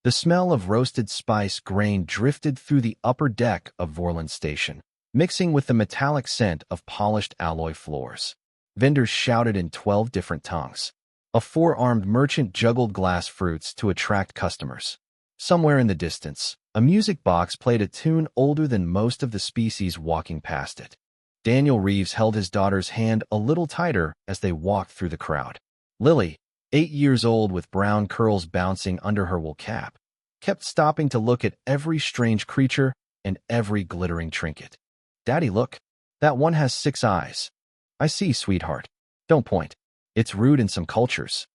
The smell of roasted spice grain drifted through the upper deck of Vorland Station, mixing with the metallic scent of polished alloy floors. Vendors shouted in 12 different tongues. A four-armed merchant juggled glass fruits to attract customers. Somewhere in the distance, a music box played a tune older than most of the species walking past it. Daniel Reeves held his daughter's hand a little tighter as they walked through the crowd. Lily, 8 years old with brown curls bouncing under her wool cap, kept stopping to look at every strange creature and every glittering trinket. "Daddy, look. That one has 6 eyes." "I see, sweetheart. Don't point. It's rude in some cultures."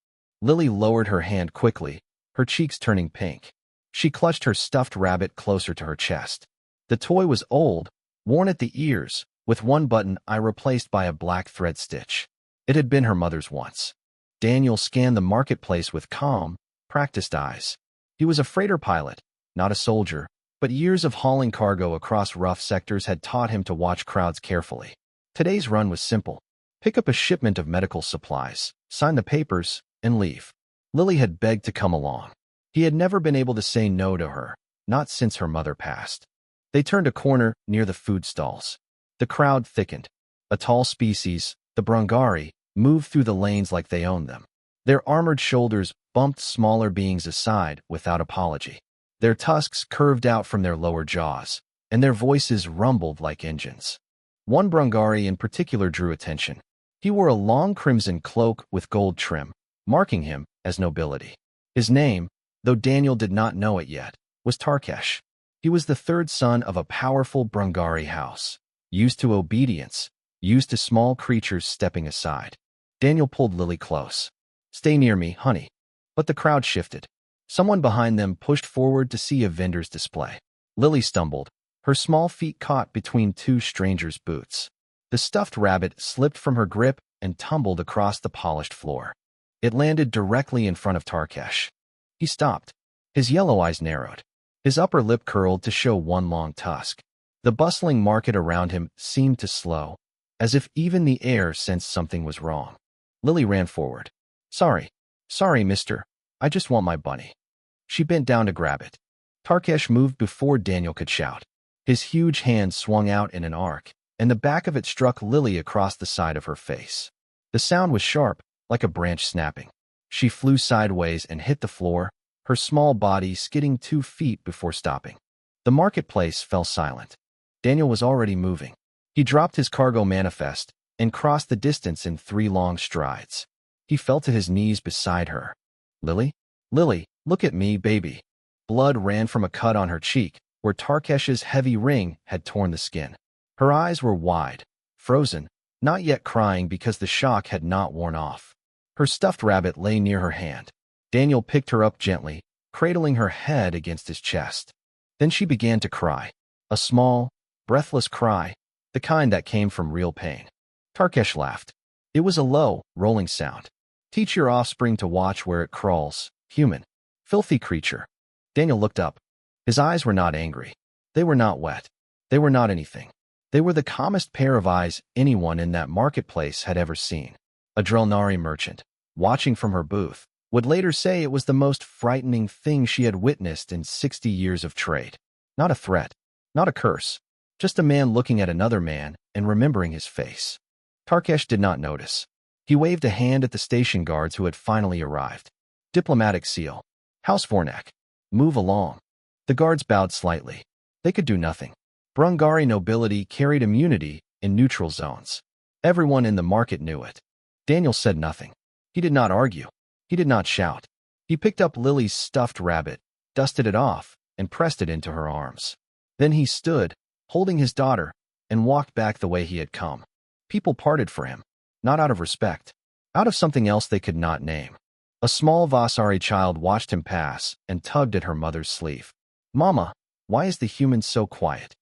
Lily lowered her hand quickly, her cheeks turning pink. She clutched her stuffed rabbit closer to her chest. The toy was old, worn at the ears, with one button eye replaced by a black thread stitch. It had been her mother's once. Daniel scanned the marketplace with calm, practiced eyes. He was a freighter pilot, not a soldier, but years of hauling cargo across rough sectors had taught him to watch crowds carefully. Today's run was simple. Pick up a shipment of medical supplies, sign the papers, and leave. Lily had begged to come along. He had never been able to say no to her, not since her mother passed. They turned a corner near the food stalls. The crowd thickened. A tall species, the Brungari, moved through the lanes like they owned them. Their armored shoulders bumped smaller beings aside without apology. Their tusks curved out from their lower jaws, and their voices rumbled like engines. One Brungari in particular drew attention. He wore a long crimson cloak with gold trim, marking him as nobility. His name, though Daniel did not know it yet, was Tarkesh. He was the third son of a powerful Brungari house, used to obedience, used to small creatures stepping aside. Daniel pulled Lily close. "Stay near me, honey." But the crowd shifted. Someone behind them pushed forward to see a vendor's display. Lily stumbled, her small feet caught between two strangers' boots. The stuffed rabbit slipped from her grip and tumbled across the polished floor. It landed directly in front of Tarkesh. He stopped. His yellow eyes narrowed. His upper lip curled to show one long tusk. The bustling market around him seemed to slow, as if even the air sensed something was wrong. Lily ran forward. Sorry, mister. I just want my bunny." She bent down to grab it. Tarkesh moved before Daniel could shout. His huge hand swung out in an arc, and the back of it struck Lily across the side of her face. The sound was sharp, like a branch snapping. She flew sideways and hit the floor, her small body skidding 2 feet before stopping. The marketplace fell silent. Daniel was already moving. He dropped his cargo manifest and crossed the distance in 3 long strides. He fell to his knees beside her. Lily, look at me, baby." Blood ran from a cut on her cheek, where Tarkesh's heavy ring had torn the skin. Her eyes were wide, frozen, not yet crying because the shock had not worn off. Her stuffed rabbit lay near her hand. Daniel picked her up gently, cradling her head against his chest. Then she began to cry. A small, breathless cry, the kind that came from real pain. Tarkesh laughed. It was a low, rolling sound. "Teach your offspring to watch where it crawls, human. Filthy creature." Daniel looked up. His eyes were not angry. They were not wet. They were not anything. They were the calmest pair of eyes anyone in that marketplace had ever seen. A Drelnari merchant, watching from her booth, would later say it was the most frightening thing she had witnessed in 60 years of trade. Not a threat, not a curse, just a man looking at another man and remembering his face. Tarkesh did not notice. He waved a hand at the station guards who had finally arrived. "Diplomatic seal. House Vornak. Move along." The guards bowed slightly. They could do nothing. Brungari nobility carried immunity in neutral zones. Everyone in the market knew it. Daniel said nothing. He did not argue. He did not shout. He picked up Lily's stuffed rabbit, dusted it off, and pressed it into her arms. Then he stood, holding his daughter, and walked back the way he had come. People parted for him, not out of respect, out of something else they could not name. A small Vasari child watched him pass and tugged at her mother's sleeve. "Mama, why is the human so quiet?"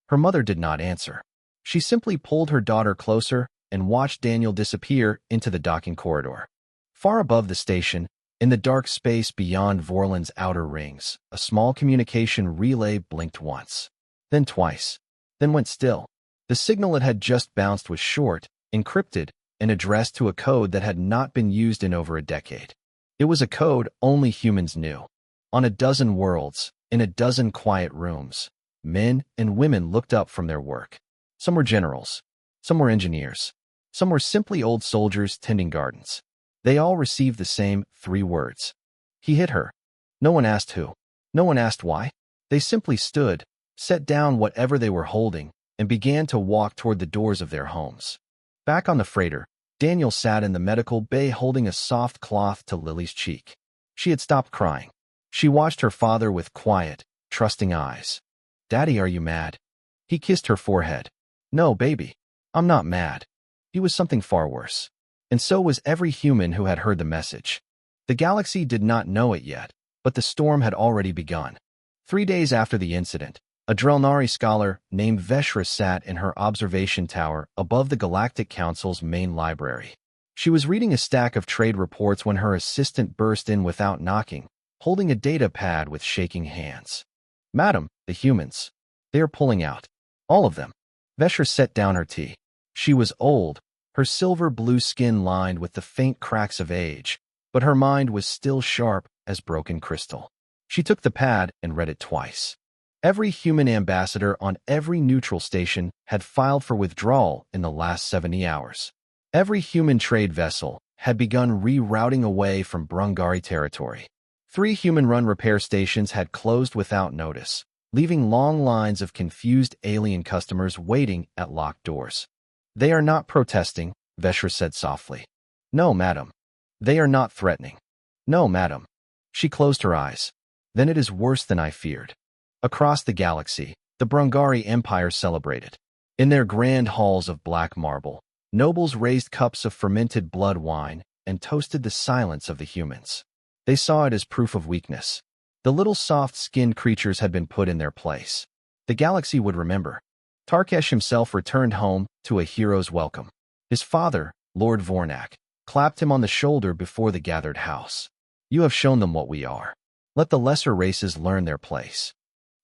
Her mother did not answer. She simply pulled her daughter closer and watched Daniel disappear into the docking corridor. Far above the station, in the dark space beyond Vorland's outer rings, a small communication relay blinked once, then twice, then went still. The signal it had just bounced was short, encrypted, and addressed to a code that had not been used in over a decade. It was a code only humans knew. On a dozen worlds, in a dozen quiet rooms, men and women looked up from their work. Some were generals. Some were engineers. Some were simply old soldiers tending gardens. They all received the same 3 words. He hit her. No one asked who. No one asked why. They simply stood, set down whatever they were holding, and began to walk toward the doors of their homes. Back on the freighter, Daniel sat in the medical bay holding a soft cloth to Lily's cheek. She had stopped crying. She watched her father with quiet, trusting eyes. "Daddy, are you mad?" He kissed her forehead. "No, baby. I'm not mad." He was something far worse. And so was every human who had heard the message. The galaxy did not know it yet, but the storm had already begun. 3 days after the incident, a Drelnari scholar named Veshra sat in her observation tower above the Galactic Council's main library. She was reading a stack of trade reports when her assistant burst in without knocking, holding a data pad with shaking hands. "Madam, the humans. They are pulling out. All of them." Veshra set down her tea. She was old, her silver-blue skin lined with the faint cracks of age, but her mind was still sharp as broken crystal. She took the pad and read it twice. Every human ambassador on every neutral station had filed for withdrawal in the last 70 hours. Every human trade vessel had begun rerouting away from Brungari territory. 3 human-run repair stations had closed without notice, leaving long lines of confused alien customers waiting at locked doors. "They are not protesting," Veshra said softly. "No, madam." "They are not threatening." "No, madam." She closed her eyes. "Then it is worse than I feared." Across the galaxy, the Brungari Empire celebrated. In their grand halls of black marble, nobles raised cups of fermented blood wine and toasted the silence of the humans. They saw it as proof of weakness. The little soft-skinned creatures had been put in their place. The galaxy would remember. Tarkesh himself returned home to a hero's welcome. His father, Lord Vornak, clapped him on the shoulder before the gathered house. "You have shown them what we are. Let the lesser races learn their place."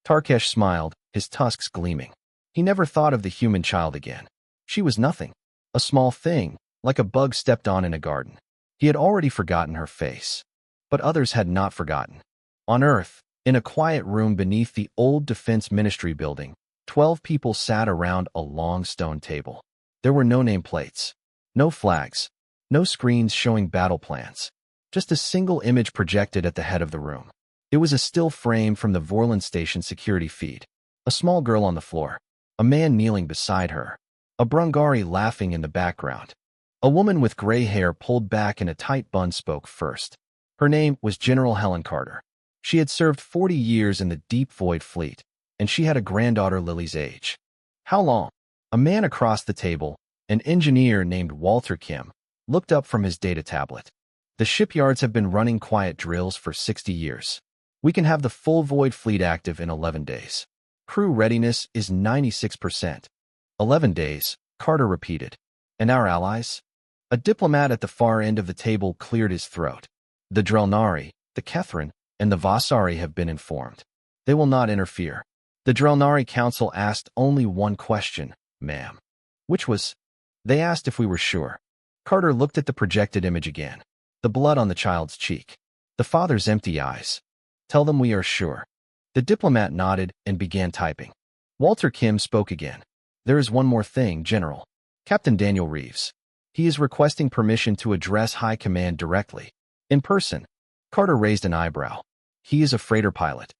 Tarkesh smiled, his tusks gleaming. He never thought of the human child again. She was nothing. A small thing, like a bug stepped on in a garden. He had already forgotten her face. But others had not forgotten. On Earth, in a quiet room beneath the old Defense Ministry building, 12 people sat around a long stone table. There were no nameplates, no flags, no screens showing battle plans, just a single image projected at the head of the room. It was a still frame from the Vorlon Station security feed. A small girl on the floor, a man kneeling beside her, a Brungari laughing in the background. A woman with gray hair pulled back in a tight bun spoke first. Her name was General Helen Carter. She had served 40 years in the Deep Void Fleet, and she had a granddaughter Lily's age. "How long?" A man across the table, an engineer named Walter Kim, looked up from his data tablet. "The shipyards have been running quiet drills for 60 years. We can have the full Void Fleet active in 11 days. Crew readiness is 96%. 11 days, Carter repeated. "And our allies?" A diplomat at the far end of the table cleared his throat. "The Drelnari, the Kethrin, and the Vasari have been informed. They will not interfere." The Drelnari Council asked only one question, "Ma'am." Which was, they asked if we were sure. Carter looked at the projected image again. The blood on the child's cheek. The father's empty eyes. "Tell them we are sure." The diplomat nodded and began typing. Walter Kim spoke again. "There is one more thing, General. Captain Daniel Reeves. He is requesting permission to address High Command directly. In person." Carter raised an eyebrow. "He is a freighter pilot.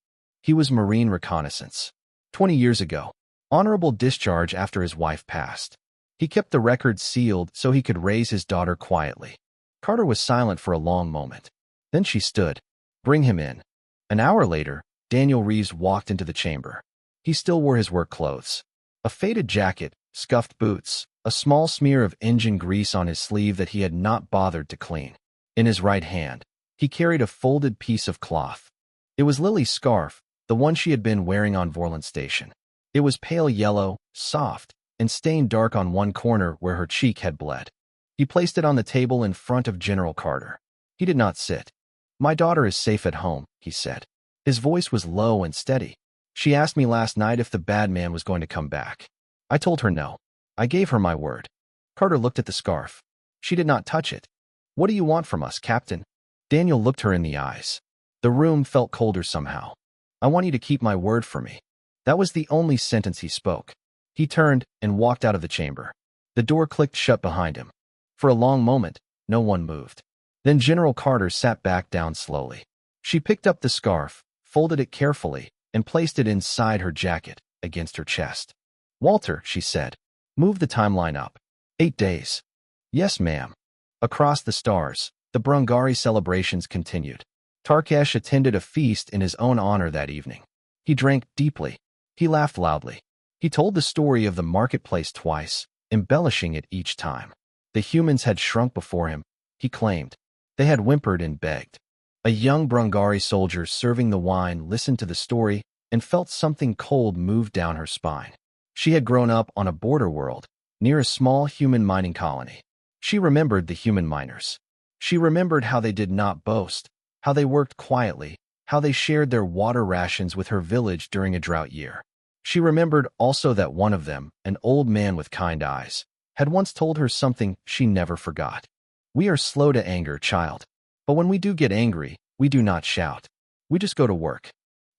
He was Marine reconnaissance. 20 years ago. Honorable discharge after his wife passed. He kept the record sealed so he could raise his daughter quietly." Carter was silent for a long moment. Then she stood. "Bring him in." An hour later, Daniel Reeves walked into the chamber. He still wore his work clothes. A faded jacket, scuffed boots, a small smear of engine grease on his sleeve that he had not bothered to clean. In his right hand, he carried a folded piece of cloth. It was Lily's scarf, the one she had been wearing on Vorlon Station. It was pale yellow, soft, and stained dark on one corner where her cheek had bled. He placed it on the table in front of General Carter. He did not sit. "My daughter is safe at home," he said. His voice was low and steady. "She asked me last night if the bad man was going to come back. I told her no. I gave her my word." Carter looked at the scarf. She did not touch it. "What do you want from us, Captain?" Daniel looked her in the eyes. The room felt colder somehow. I want you to keep my word for me. That was the only sentence he spoke. He turned and walked out of the chamber. The door clicked shut behind him. For a long moment, no one moved. Then General Carter sat back down slowly. She picked up the scarf, folded it carefully, and placed it inside her jacket, against her chest. "Walter," she said, "move the timeline up. 8 days." "Yes, ma'am." Across the stars, the Brungari celebrations continued. Tarkesh attended a feast in his own honor that evening. He drank deeply. He laughed loudly. He told the story of the marketplace twice, embellishing it each time. The humans had shrunk before him, he claimed. They had whimpered and begged. A young Brungari soldier serving the wine listened to the story and felt something cold move down her spine. She had grown up on a border world, near a small human mining colony. She remembered the human miners. She remembered how they did not boast, how they worked quietly, how they shared their water rations with her village during a drought year. She remembered also that one of them, an old man with kind eyes, had once told her something she never forgot. "We are slow to anger, child. But when we do get angry, we do not shout. We just go to work."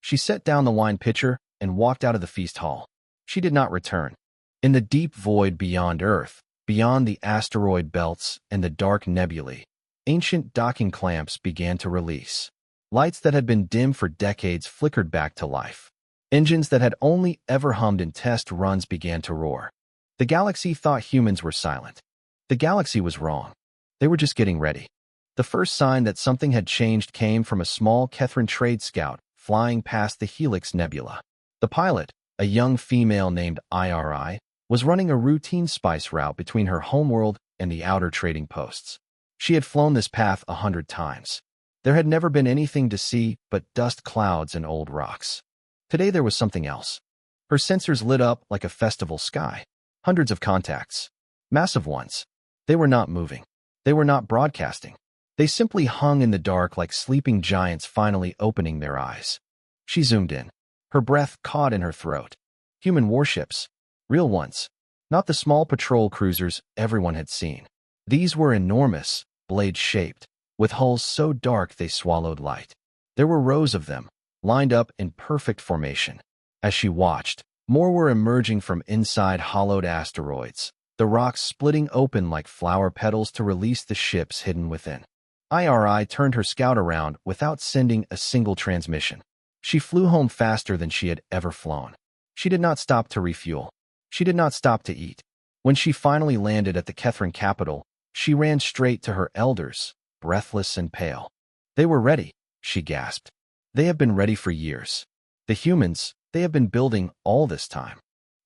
She set down the wine pitcher and walked out of the feast hall. She did not return. In the deep void beyond Earth, beyond the asteroid belts and the dark nebulae, ancient docking clamps began to release. Lights that had been dim for decades flickered back to life. Engines that had only ever hummed in test runs began to roar. The galaxy thought humans were silent. The galaxy was wrong. They were just getting ready. The first sign that something had changed came from a small Kethran trade scout flying past the Helix Nebula. The pilot, a young female named IRI, was running a routine spice route between her homeworld and the outer trading posts. She had flown this path 100 times. There had never been anything to see but dust clouds and old rocks. Today there was something else. Her sensors lit up like a festival sky. Hundreds of contacts. Massive ones. They were not moving. They were not broadcasting. They simply hung in the dark like sleeping giants finally opening their eyes. She zoomed in. Her breath caught in her throat. Human warships. Real ones. Not the small patrol cruisers everyone had seen. These were enormous, blade-shaped, with hulls so dark they swallowed light. There were rows of them, lined up in perfect formation. As she watched, more were emerging from inside hollowed asteroids, the rocks splitting open like flower petals to release the ships hidden within. IRI turned her scout around without sending a single transmission. She flew home faster than she had ever flown. She did not stop to refuel. She did not stop to eat. When she finally landed at the Kethran capital, she ran straight to her elders, breathless and pale. "They were ready," she gasped. "They have been ready for years. The humans, they have been building all this time."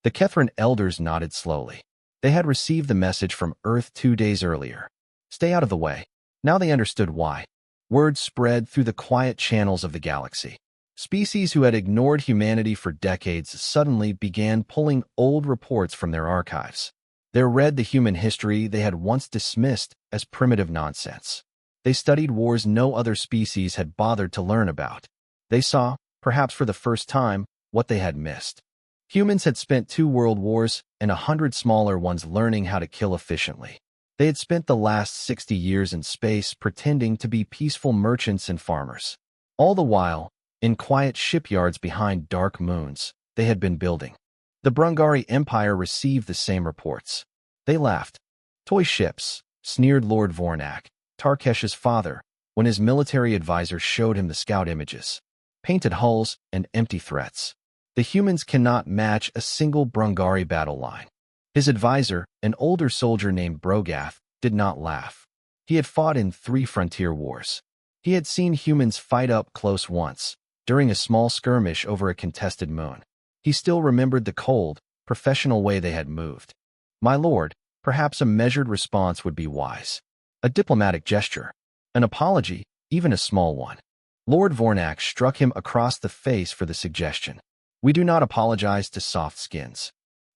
The Kethran elders nodded slowly. They had received the message from Earth 2 days earlier. "Stay out of the way." Now they understood why. Word spread through the quiet channels of the galaxy. Species who had ignored humanity for decades suddenly began pulling old reports from their archives. They read the human history they had once dismissed as primitive nonsense. They studied wars no other species had bothered to learn about. They saw, perhaps for the first time, what they had missed. Humans had spent 2 world wars and 100 smaller ones learning how to kill efficiently. They had spent the last 60 years in space pretending to be peaceful merchants and farmers. All the while, in quiet shipyards behind dark moons, they had been building. The Brungari Empire received the same reports. They laughed. "Toy ships," sneered Lord Vornak, Tarkesh's father, when his military advisor showed him the scout images. "Painted hulls and empty threats. The humans cannot match a single Brungari battle line." His advisor, an older soldier named Brogath, did not laugh. He had fought in 3 frontier wars. He had seen humans fight up close once, during a small skirmish over a contested moon. He still remembered the cold, professional way they had moved. "My lord, perhaps a measured response would be wise. A diplomatic gesture. An apology, even a small one." Lord Vornak struck him across the face for the suggestion. "We do not apologize to soft skins."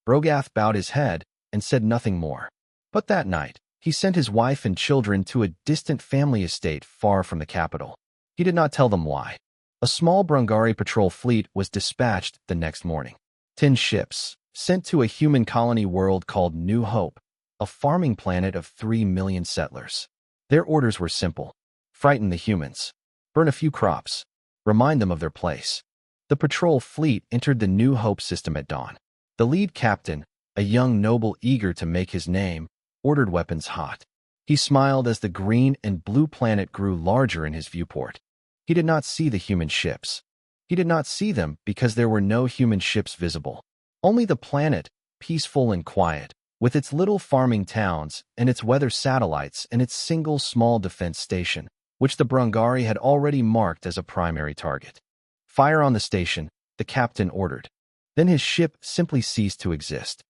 Brogath bowed his head and said nothing more. But that night, he sent his wife and children to a distant family estate far from the capital. He did not tell them why. A small Brungari patrol fleet was dispatched the next morning. 10 ships, sent to a human colony world called New Hope, a farming planet of 3 million settlers. Their orders were simple. Frighten the humans. Burn a few crops. Remind them of their place. The patrol fleet entered the New Hope system at dawn. The lead captain, a young noble eager to make his name, ordered weapons hot. He smiled as the green and blue planet grew larger in his viewport. He did not see the human ships. He did not see them because there were no human ships visible. Only the planet, peaceful and quiet, with its little farming towns and its weather satellites and its single small defense station, which the Brungari had already marked as a primary target. Fire on the station, the captain ordered. Then his ship simply ceased to exist.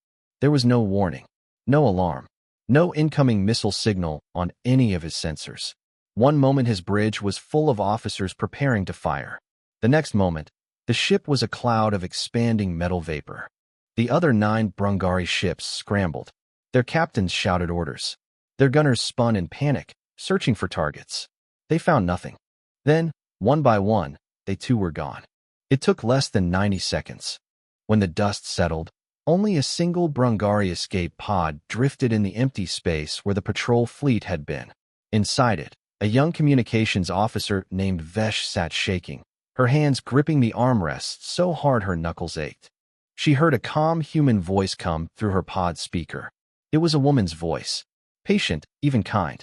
There was no warning, no alarm, no incoming missile signal on any of his sensors. One moment his bridge was full of officers preparing to fire. The next moment, the ship was a cloud of expanding metal vapor. The other 9 Brungari ships scrambled. Their captains shouted orders. Their gunners spun in panic, searching for targets. They found nothing. Then, one by one, they too were gone. It took less than 90 seconds. When the dust settled, only a single Brungari escape pod drifted in the empty space where the patrol fleet had been. Inside it, a young communications officer named Vesh sat shaking, her hands gripping the armrests so hard her knuckles ached. She heard a calm human voice come through her pod speaker. It was a woman's voice, patient, even kind.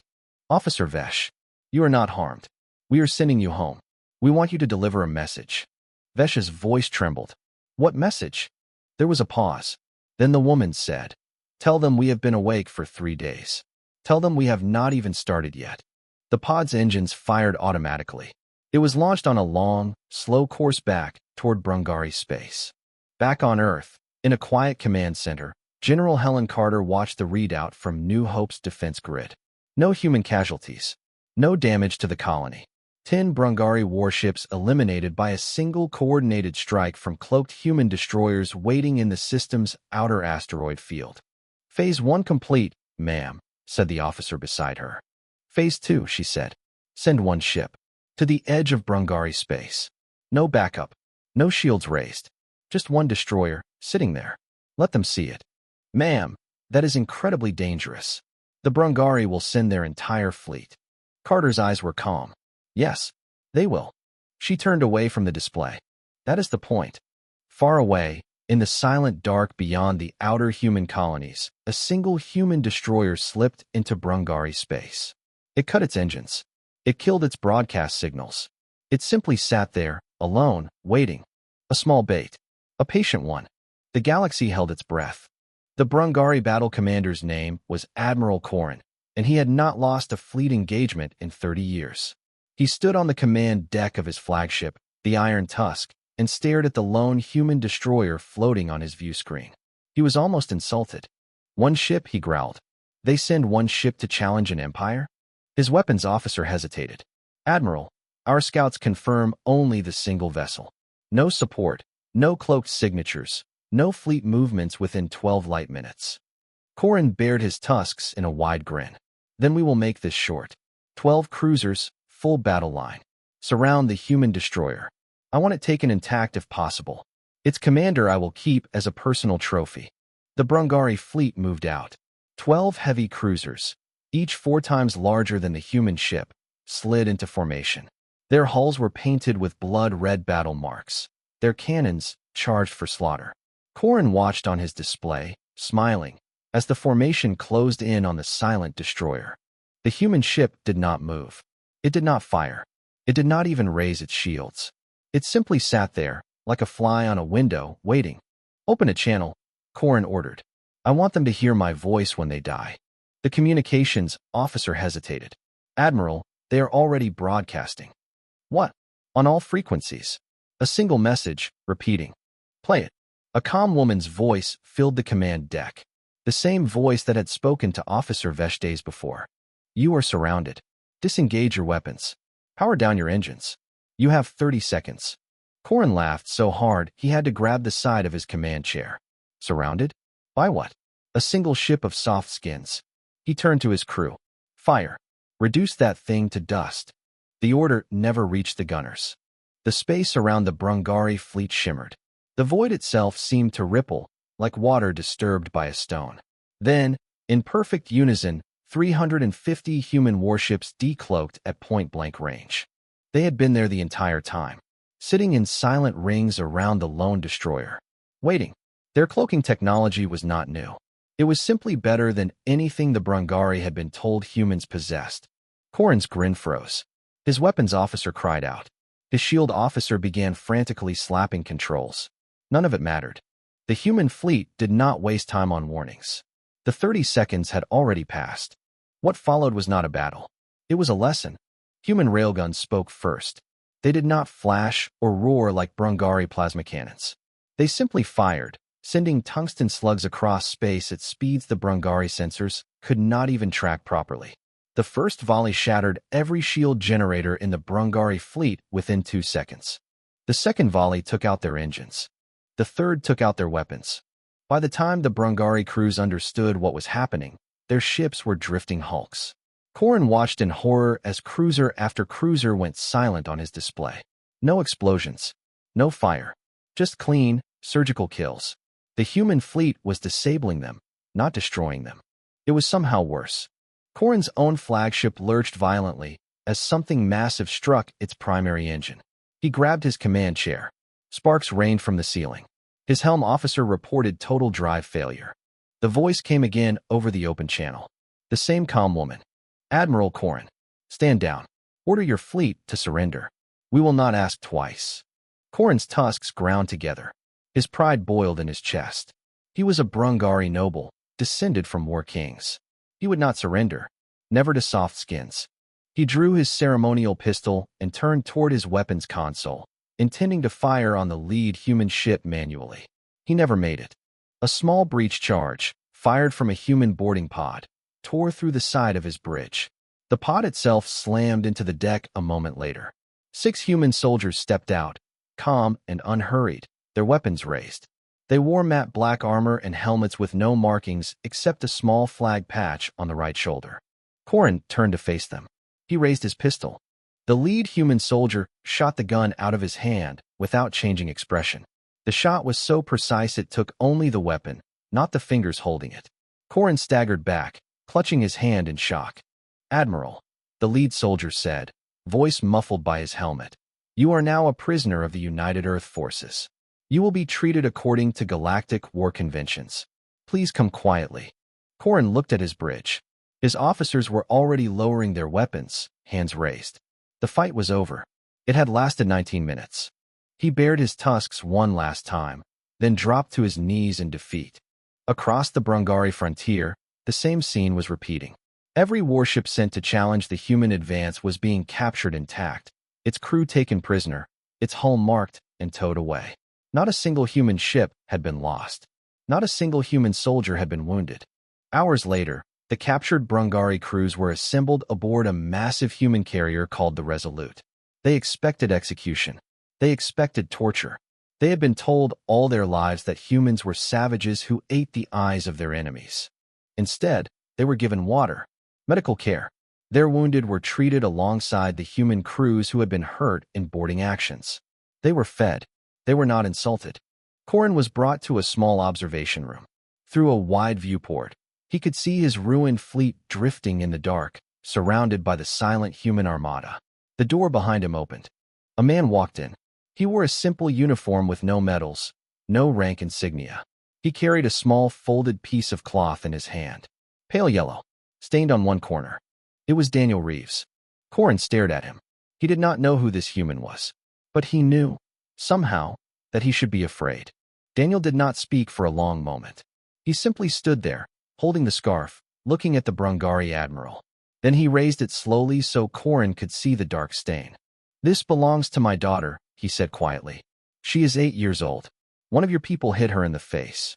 "Officer Vesh, you are not harmed. We are sending you home. We want you to deliver a message." Vesh's voice trembled. "What message?" There was a pause. Then the woman said, "Tell them we have been awake for 3 days. Tell them we have not even started yet." The pod's engines fired automatically. It was launched on a long, slow course back toward Brungari space. Back on Earth, in a quiet command center, General Helen Carter watched the readout from New Hope's defense grid. No human casualties. No damage to the colony. 10 Brungari warships eliminated by a single coordinated strike from cloaked human destroyers waiting in the system's outer asteroid field. "Phase 1 complete, ma'am," said the officer beside her. "Phase 2, she said. "Send 1 ship. To the edge of Brungari space. No backup. No shields raised. Just 1 destroyer, sitting there. Let them see it." "Ma'am, that is incredibly dangerous. The Brungari will send their entire fleet." Carter's eyes were calm. "Yes, they will." She turned away from the display. "That is the point." Far away, in the silent dark beyond the outer human colonies, a single human destroyer slipped into Brungari space. It cut its engines. It killed its broadcast signals. It simply sat there, alone, waiting. A small bait. A patient one. The galaxy held its breath. The Brungari battle commander's name was Admiral Corrin, and he had not lost a fleet engagement in 30 years. He stood on the command deck of his flagship, the Iron Tusk, and stared at the lone human destroyer floating on his view screen. He was almost insulted. "1 ship," he growled. "They send 1 ship to challenge an empire?" His weapons officer hesitated. "Admiral, our scouts confirm only the single vessel. No support, no cloaked signatures, no fleet movements within 12 light minutes." Corrin bared his tusks in a wide grin. "Then we will make this short. 12 cruisers, full battle line. Surround the human destroyer. I want it taken intact if possible. Its commander I will keep as a personal trophy." The Brungari fleet moved out. 12 heavy cruisers, each 4 times larger than the human ship, slid into formation. Their hulls were painted with blood-red battle marks. Their cannons charged for slaughter. Corrin watched on his display, smiling, as the formation closed in on the silent destroyer. The human ship did not move. It did not fire. It did not even raise its shields. It simply sat there, like a fly on a window, waiting. "Open a channel," Corrin ordered. "I want them to hear my voice when they die." The communications officer hesitated. "Admiral, they are already broadcasting." "What?" "On all frequencies. A single message, repeating." "Play it." A calm woman's voice filled the command deck. The same voice that had spoken to Officer Vesh days before. "You are surrounded. Disengage your weapons. Power down your engines. You have 30 seconds. Corrin laughed so hard he had to grab the side of his command chair. Surrounded? By what? A single ship of soft skins. He turned to his crew. "Fire. Reduce that thing to dust." The order never reached the gunners. The space around the Brungari fleet shimmered. The void itself seemed to ripple, like water disturbed by a stone. Then, in perfect unison, 350 human warships decloaked at point-blank range. They had been there the entire time. sitting in silent rings around the lone destroyer, waiting. Their cloaking technology was not new. It was simply better than anything the Brungari had been told humans possessed. Corrin's grin froze. His weapons officer cried out. His shield officer began frantically slapping controls. None of it mattered. The human fleet did not waste time on warnings. The 30 seconds had already passed. What followed was not a battle. It was a lesson. Human railguns spoke first. They did not flash or roar like Brungari plasma cannons. They simply fired, sending tungsten slugs across space at speeds the Brungari sensors could not even track properly. The first volley shattered every shield generator in the Brungari fleet within 2 seconds. The second volley took out their engines. The third took out their weapons. By the time the Brungari crews understood what was happening, their ships were drifting hulks. Corrin watched in horror as cruiser after cruiser went silent on his display. No explosions. No fire. Just clean, surgical kills. The human fleet was disabling them, not destroying them. It was somehow worse. Corrin's own flagship lurched violently as something massive struck its primary engine. He grabbed his command chair. Sparks rained from the ceiling. His helm officer reported total drive failure. The voice came again over the open channel. The same calm woman. Admiral Corrin, stand down. Order your fleet to surrender. We will not ask twice. Corrin's tusks ground together. His pride boiled in his chest. He was a Brungari noble, descended from war kings. He would not surrender, never to soft skins. He drew his ceremonial pistol and turned toward his weapons console, intending to fire on the lead human ship manually. He never made it. A small breach charge, fired from a human boarding pod, tore through the side of his bridge. The pod itself slammed into the deck a moment later. 6 human soldiers stepped out, calm and unhurried, their weapons raised. They wore matte black armor and helmets with no markings except a small flag patch on the right shoulder. Corrin turned to face them. He raised his pistol. The lead human soldier shot the gun out of his hand without changing expression. The shot was so precise it took only the weapon, not the fingers holding it. Corrin staggered back, clutching his hand in shock. Admiral, the lead soldier said, voice muffled by his helmet. You are now a prisoner of the United Earth Forces. You will be treated according to Galactic War conventions. Please come quietly. Corrin looked at his bridge. His officers were already lowering their weapons, hands raised. The fight was over. It had lasted 19 minutes. He bared his tusks one last time, then dropped to his knees in defeat. Across the Brungari frontier, the same scene was repeating. Every warship sent to challenge the human advance was being captured intact, its crew taken prisoner, its hull marked and towed away. Not a single human ship had been lost. Not a single human soldier had been wounded. Hours later, the captured Brungari crews were assembled aboard a massive human carrier called the Resolute. They expected execution. They expected torture. They had been told all their lives that humans were savages who ate the eyes of their enemies. Instead, they were given water, medical care. Their wounded were treated alongside the human crews who had been hurt in boarding actions. They were fed. They were not insulted. Corrin was brought to a small observation room. Through a wide viewport, he could see his ruined fleet drifting in the dark, surrounded by the silent human armada. The door behind him opened. A man walked in. He wore a simple uniform with no medals, no rank insignia. He carried a small folded piece of cloth in his hand, pale yellow, stained on one corner. It was Daniel Reeves. Corrin stared at him. He did not know who this human was, but he knew, somehow, that he should be afraid. Daniel did not speak for a long moment. He simply stood there, holding the scarf, looking at the Brungari admiral. Then he raised it slowly so Corrin could see the dark stain. This belongs to my daughter, he said quietly. She is 8 years old. One of your people hit her in the face.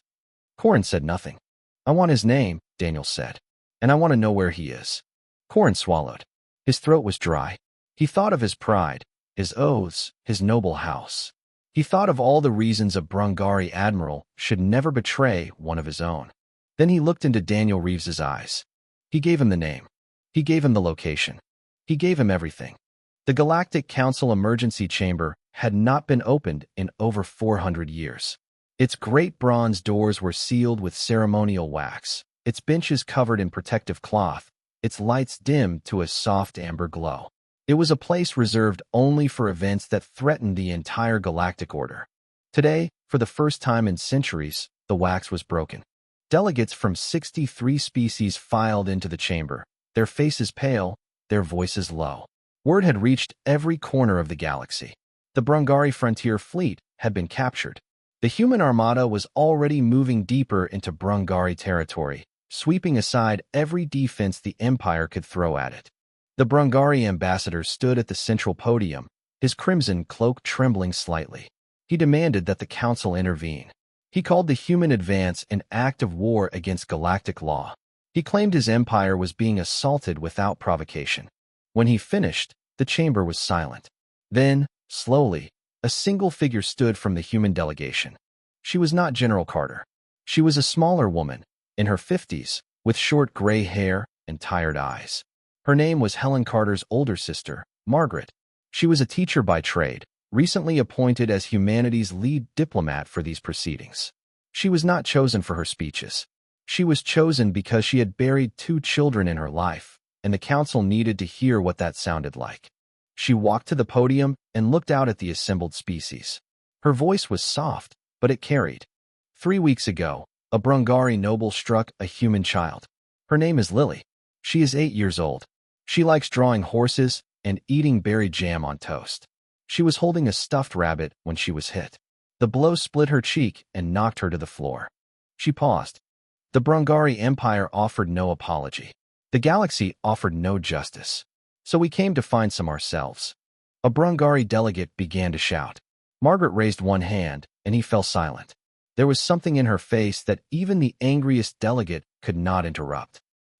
Corrin said nothing. I want his name, Daniel said. And I want to know where he is. Corrin swallowed. His throat was dry. He thought of his pride, his oaths, his noble house. He thought of all the reasons a Brungari admiral should never betray one of his own. Then he looked into Daniel Reeves's eyes. He gave him the name. He gave him the location. He gave him everything. The Galactic Council emergency chamber had not been opened in over 400 years. Its great bronze doors were sealed with ceremonial wax, its benches covered in protective cloth, its lights dimmed to a soft amber glow. It was a place reserved only for events that threatened the entire galactic order. Today, for the first time in centuries, the wax was broken. Delegates from 63 species filed into the chamber, their faces pale, their voices low. Word had reached every corner of the galaxy. The Brungari frontier fleet had been captured. The human armada was already moving deeper into Brungari territory, sweeping aside every defense the Empire could throw at it. The Brungari ambassador stood at the central podium, his crimson cloak trembling slightly. He demanded that the council intervene. He called the human advance an act of war against galactic law. He claimed his empire was being assaulted without provocation. When he finished, the chamber was silent. Then, slowly, a single figure stood from the human delegation. She was not General Carter. She was a smaller woman, in her 50s, with short gray hair and tired eyes. Her name was Helen Carter's older sister, Margaret. She was a teacher by trade, recently appointed as humanity's lead diplomat for these proceedings. She was not chosen for her speeches. She was chosen because she had buried 2 children in her life, and the council needed to hear what that sounded like. She walked to the podium and looked out at the assembled species. Her voice was soft, but it carried. 3 weeks ago, a Brungari noble struck a human child. Her name is Lily. She is 8 years old. She likes drawing horses and eating berry jam on toast. She was holding a stuffed rabbit when she was hit. The blow split her cheek and knocked her to the floor. She paused. The Brungari Empire offered no apology. The galaxy offered no justice. So we came to find some ourselves. A Brungari delegate began to shout. Margaret raised one hand, and he fell silent. There was something in her face that even the angriest delegate could not interrupt.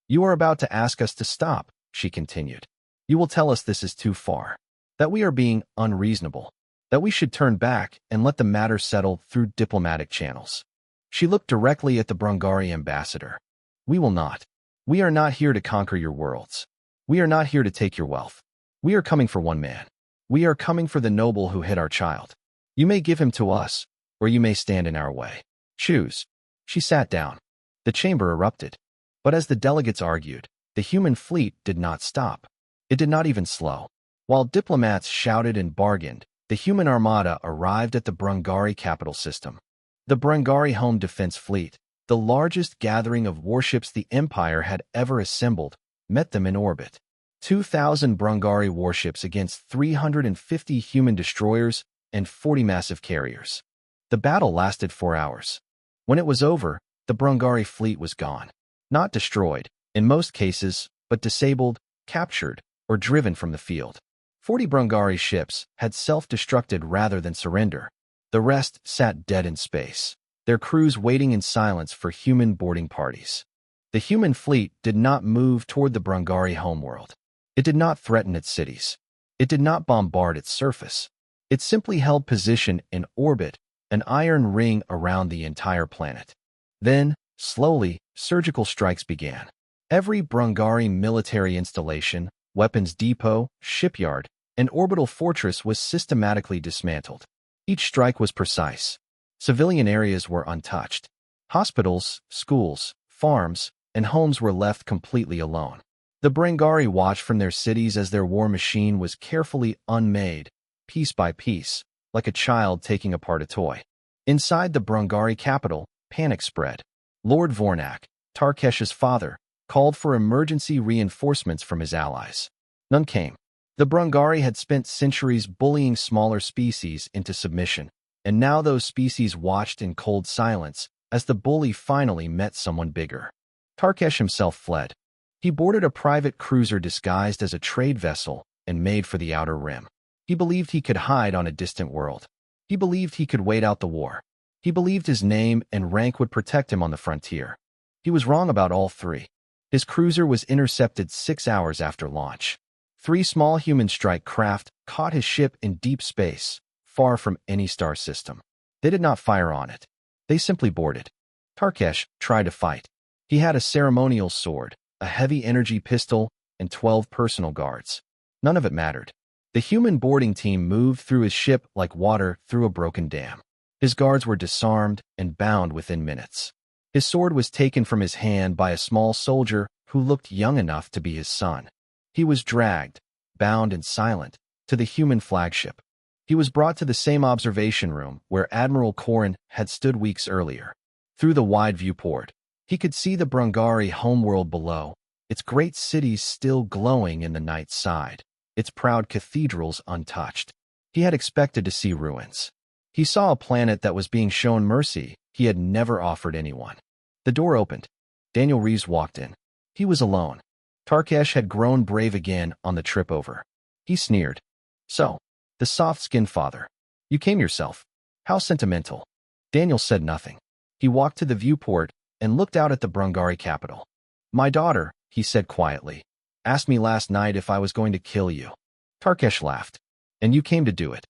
You are about to ask us to stop, she continued. You will tell us this is too far, that we are being unreasonable, that we should turn back and let the matter settle through diplomatic channels. She looked directly at the Brungari ambassador. We will not. We are not here to conquer your worlds. We are not here to take your wealth. We are coming for one man. We are coming for the noble who hit our child. You may give him to us, or you may stand in our way. Choose. She sat down. The chamber erupted. But as the delegates argued, the human fleet did not stop. It did not even slow. While diplomats shouted and bargained, the human armada arrived at the Brungari capital system. The Brungari Home Defense Fleet, the largest gathering of warships the Empire had ever assembled, met them in orbit. 2,000 Brungari warships against 350 human destroyers and 40 massive carriers. The battle lasted 4 hours. When it was over, the Brungari fleet was gone. Not destroyed, in most cases, but disabled, captured, or driven from the field. 40 Brungari ships had self-destructed rather than surrender. The rest sat dead in space, their crews waiting in silence for human boarding parties. The human fleet did not move toward the Brungari homeworld. It did not threaten its cities. It did not bombard its surface. It simply held position in orbit, an iron ring around the entire planet. Then, slowly, surgical strikes began. Every Brungari military installation, weapons depot, shipyard, and orbital fortress was systematically dismantled. Each strike was precise. Civilian areas were untouched. Hospitals, schools, farms, and homes were left completely alone. The Brungari watched from their cities as their war machine was carefully unmade, piece by piece, like a child taking apart a toy. Inside the Brungari capital, panic spread. Lord Vornak, Tarkesh's father, called for emergency reinforcements from his allies. None came. The Brungari had spent centuries bullying smaller species into submission, and now those species watched in cold silence as the bully finally met someone bigger. Tarkesh himself fled. He boarded a private cruiser disguised as a trade vessel and made for the Outer Rim. He believed he could hide on a distant world. He believed he could wait out the war. He believed his name and rank would protect him on the frontier. He was wrong about all three. His cruiser was intercepted 6 hours after launch. 3 small human strike craft caught his ship in deep space, far from any star system. They did not fire on it. They simply boarded. Tarkesh tried to fight. He had a ceremonial sword, a heavy energy pistol, and 12 personal guards. None of it mattered. The human boarding team moved through his ship like water through a broken dam. His guards were disarmed and bound within minutes. His sword was taken from his hand by a small soldier who looked young enough to be his son. He was dragged, bound and silent, to the human flagship. He was brought to the same observation room where Admiral Corrin had stood weeks earlier. Through the wide viewport, he could see the Brungari homeworld below, its great cities still glowing in the night side, its proud cathedrals untouched. He had expected to see ruins. He saw a planet that was being shown mercy he had never offered anyone. The door opened. Daniel Reeves walked in. He was alone. Tarkesh had grown brave again on the trip over. He sneered. "So, the soft-skinned father. You came yourself. How sentimental." Daniel said nothing. He walked to the viewport and looked out at the Brungari capital. "My daughter," he said quietly, "asked me last night if I was going to kill you." Tarkesh laughed. "And you came to do it?"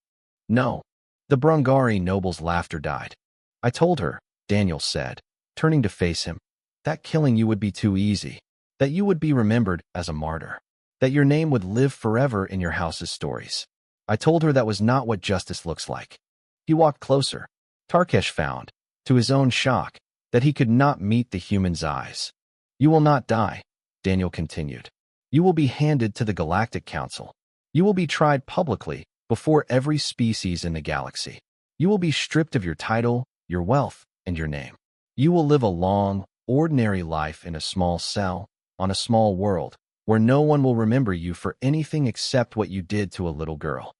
"No." The Brungari noble's laughter died. "I told her," Daniel said, turning to face him, "that killing you would be too easy, that you would be remembered as a martyr, that your name would live forever in your house's stories. I told her that was not what justice looks like." He walked closer. Tarkesh found, to his own shock, that he could not meet the human's eyes. "You will not die," Daniel continued. "You will be handed to the Galactic Council. You will be tried publicly before every species in the galaxy. You will be stripped of your title, your wealth, and your name. You will live a long, ordinary life in a small cell, on a small world, where no one will remember you for anything except what you did to a little girl."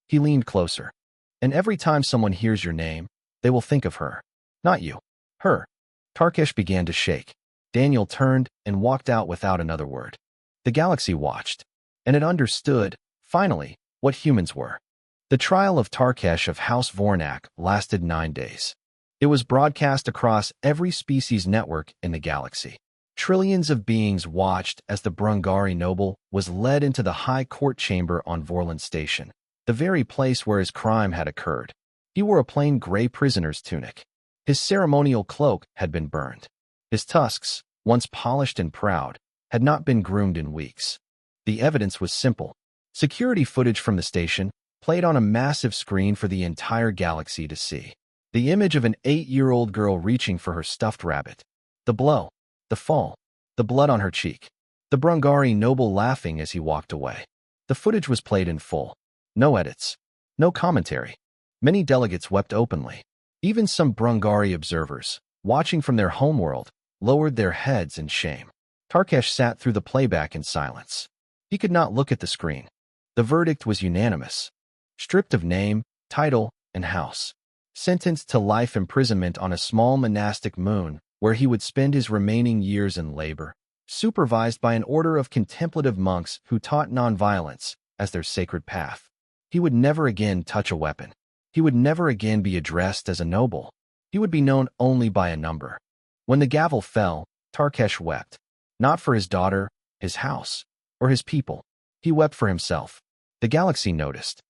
He leaned closer. "And every time someone hears your name, they will think of her. Not you. Her." Tarkesh began to shake. Daniel turned and walked out without another word. The galaxy watched, and it understood, finally, what humans were. The trial of Tarkesh of House Vornak lasted 9 days. It was broadcast across every species network in the galaxy. Trillions of beings watched as the Brungari noble was led into the high court chamber on Vorland Station, the very place where his crime had occurred. He wore a plain gray prisoner's tunic. His ceremonial cloak had been burned. His tusks, once polished and proud, had not been groomed in weeks. The evidence was simple. Security footage from the station played on a massive screen for the entire galaxy to see. The image of an 8-year-old girl reaching for her stuffed rabbit. The blow, the fall, the blood on her cheek. The Brungari noble laughing as he walked away. The footage was played in full. No edits. No commentary. Many delegates wept openly. Even some Brungari observers, watching from their homeworld, lowered their heads in shame. Tarkesh sat through the playback in silence. He could not look at the screen. The verdict was unanimous. Stripped of name, title, and house. Sentenced to life imprisonment on a small monastic moon where he would spend his remaining years in labor, supervised by an order of contemplative monks who taught nonviolence as their sacred path. He would never again touch a weapon. He would never again be addressed as a noble. He would be known only by a number. When the gavel fell, Tarkesh wept. Not for his daughter, his house, or his people. He wept for himself. The galaxy noticed.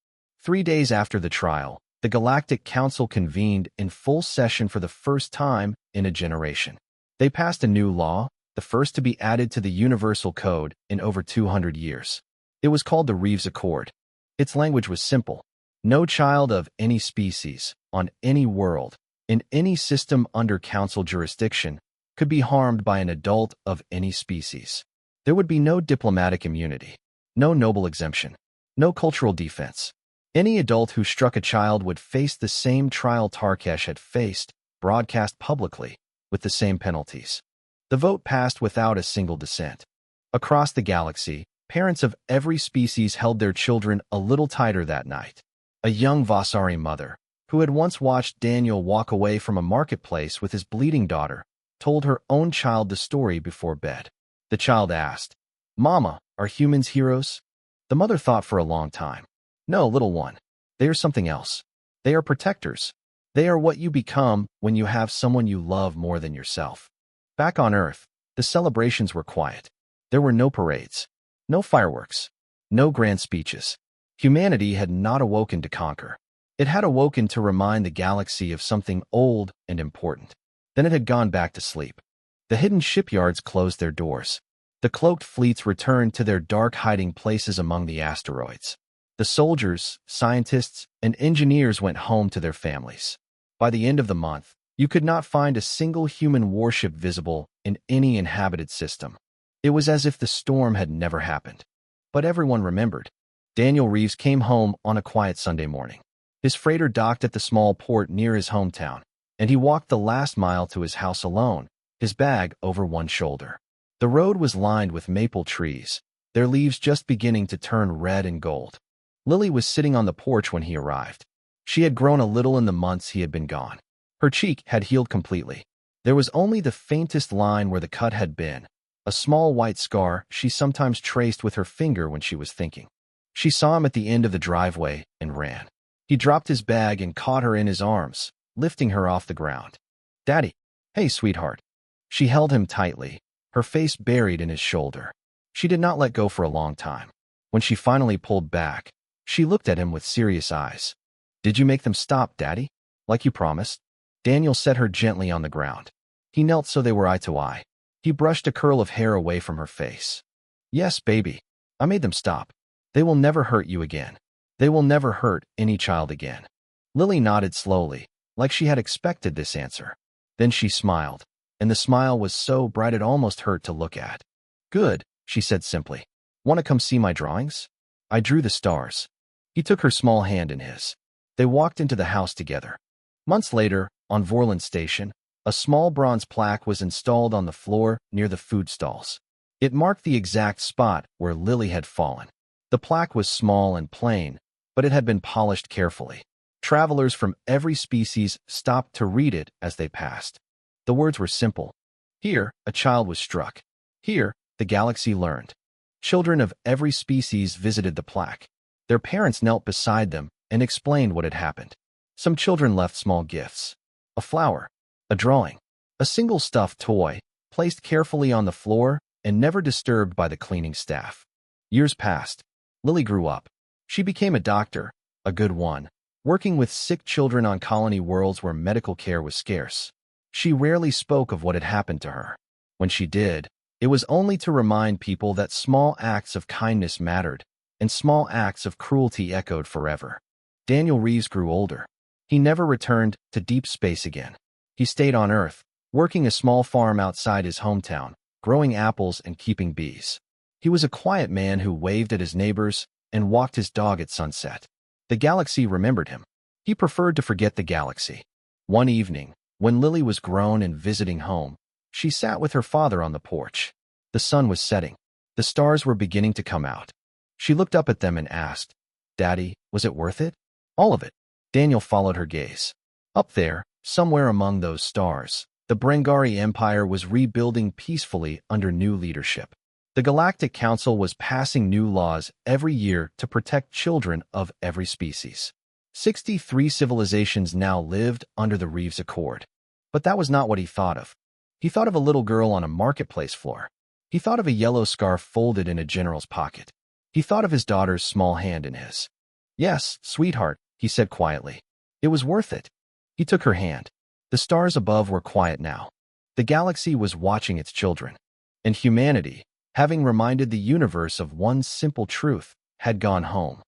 3 days after the trial, the Galactic Council convened in full session for the first time in a generation. They passed a new law, the first to be added to the Universal Code in over 200 years. It was called the Reeves Accord. Its language was simple. No child of any species, on any world, in any system under Council jurisdiction, could be harmed by an adult of any species. There would be no diplomatic immunity, no noble exemption, no cultural defense. Any adult who struck a child would face the same trial Tarkesh had faced, broadcast publicly, with the same penalties. The vote passed without a single dissent. Across the galaxy, parents of every species held their children a little tighter that night. A young Vasari mother, who had once watched Daniel walk away from a marketplace with his bleeding daughter, told her own child the story before bed. The child asked, "Mama, are humans heroes?" The mother thought for a long time. "No, little one. They are something else. They are protectors. They are what you become when you have someone you love more than yourself." Back on Earth, the celebrations were quiet. There were no parades, no fireworks, no grand speeches. Humanity had not awoken to conquer. It had awoken to remind the galaxy of something old and important. Then it had gone back to sleep. The hidden shipyards closed their doors. The cloaked fleets returned to their dark hiding places among the asteroids. The soldiers, scientists, and engineers went home to their families. By the end of the month, you could not find a single human warship visible in any inhabited system. It was as if the storm had never happened. But everyone remembered. Daniel Reeves came home on a quiet Sunday morning. His freighter docked at the small port near his hometown, and he walked the last mile to his house alone, his bag over one shoulder. The road was lined with maple trees, their leaves just beginning to turn red and gold. Lily was sitting on the porch when he arrived. She had grown a little in the months he had been gone. Her cheek had healed completely. There was only the faintest line where the cut had been, a small white scar she sometimes traced with her finger when she was thinking. She saw him at the end of the driveway and ran. He dropped his bag and caught her in his arms, lifting her off the ground. "Daddy." "Hey, sweetheart." She held him tightly, her face buried in his shoulder. She did not let go for a long time. When she finally pulled back, she looked at him with serious eyes. "Did you make them stop, Daddy? Like you promised?" Daniel set her gently on the ground. He knelt so they were eye to eye. He brushed a curl of hair away from her face. "Yes, baby. I made them stop. They will never hurt you again. They will never hurt any child again." Lily nodded slowly, like she had expected this answer. Then she smiled, and the smile was so bright it almost hurt to look at. "Good," she said simply. "Want to come see my drawings? I drew the stars." He took her small hand in his. They walked into the house together. Months later, on Vorland Station, a small bronze plaque was installed on the floor near the food stalls. It marked the exact spot where Lily had fallen. The plaque was small and plain, but it had been polished carefully. Travelers from every species stopped to read it as they passed. The words were simple. Here, a child was struck. Here, the galaxy learned. Children of every species visited the plaque. Their parents knelt beside them and explained what had happened. Some children left small gifts. A flower, a drawing, a single stuffed toy, placed carefully on the floor and never disturbed by the cleaning staff. Years passed. Lily grew up. She became a doctor, a good one, working with sick children on colony worlds where medical care was scarce. She rarely spoke of what had happened to her. When she did, it was only to remind people that small acts of kindness mattered, and small acts of cruelty echoed forever. Daniel Reeves grew older. He never returned to deep space again. He stayed on Earth, working a small farm outside his hometown, growing apples and keeping bees. He was a quiet man who waved at his neighbors and walked his dog at sunset. The galaxy remembered him. He preferred to forget the galaxy. One evening, when Lily was grown and visiting home, she sat with her father on the porch. The sun was setting. The stars were beginning to come out. She looked up at them and asked, "Daddy, was it worth it?" "All of it." Daniel followed her gaze. Up there, somewhere among those stars, the Brengari Empire was rebuilding peacefully under new leadership. The Galactic Council was passing new laws every year to protect children of every species. 63 civilizations now lived under the Reeves Accord. But that was not what he thought of. He thought of a little girl on a marketplace floor. He thought of a yellow scarf folded in a general's pocket. He thought of his daughter's small hand in his. "Yes, sweetheart," he said quietly. "It was worth it." He took her hand. The stars above were quiet now. The galaxy was watching its children. And humanity, having reminded the universe of one simple truth, had gone home.